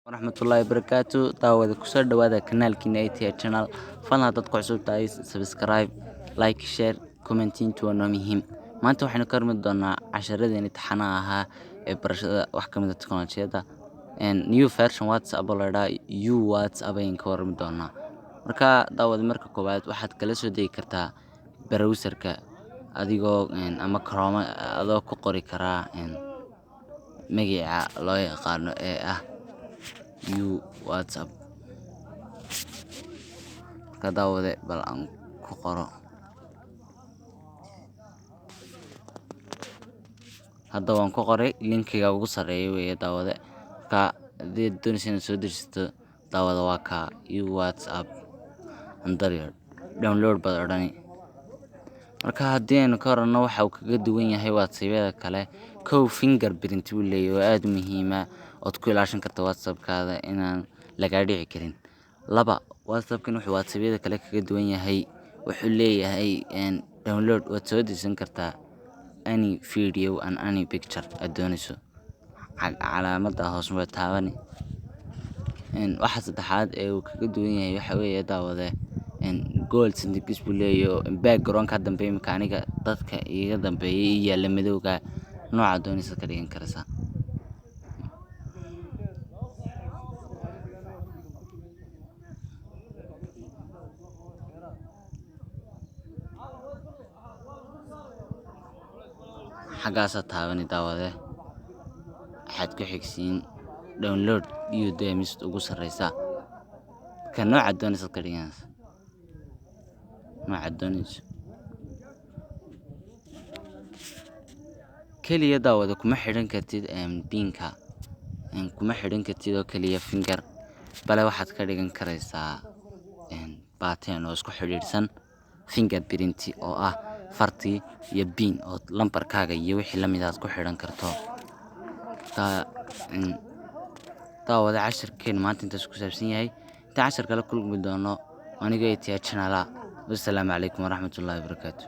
waraxmatullaahi wabarakaatu daawada kusoo dhawaada kanaalkiina intaa channel fadlan dad ku cusub tahay subscribe like share commenting waa muhiim maanta waxaynu ka hormari doonaa casharadeen imtixaanaha ahaa ee barashada wax ka mid ah teknoolajiyada new version WhatsApp la you WhatsApp ayaan ka hormari doonaa marka daawada marka koowaad waxaad kala soo degi kartaa browserka adigoo ama Chrome adoo ku qori karaa magaca loo yaqaano ee ah you WhatsApp ka daawade bal aan ku qoro hadda waan ku qoray linkiga ugu sareeyo weeye daawade ka doonaysan soo dejisto daawada waa ka you WhatsApp dheer download bad odhani marka haddii aynu ka horano waxa uu kaga duwan yahay WhatsApp-yada kale kow fingerprint uu leeyahay aad muhiim ah oo ku ilaashan karta WhatsApp-kaada inaan laga dhici karin laba WhatsApp-kan wuxuu WhatsApp-yada kale kaga duwan yahay wuxuu leeyahay download waad soo dejisan kartaa any video and any picture aad doonayso calaamadda hoos ma taabani waxa saddexaad ee uu kaga duwan yahay waxa weeye daawade gold sandwich buu leeyahay background ka dambeeya makaaniga dadka iga dambeeyay iyo la madowga nooca doonaysa ka dhigan karaysa xagaas taabani daawade waxaad ku xigsiin download iyo deemist ugu sareysa ka nooca doonaysa ka dhiganaysa nooca doonaysa kaliya daawada kuma xidhan kartid pinka kuma xidhan kartid oo kaliya finger bale waxaad ka dhigan karaysaa baateen oo isku xidhiidhsan fingerprint oo ah farti iyo pin oo lambarkaaga iyo wixii la mid ah ku xidhan karto daawada casharkeen maanta intaas ku saabsan yahay inta cashar kale kulmi doono aniga intaa channel. Wassalaamu calaykum waraxmatullaahi wabarakaatu.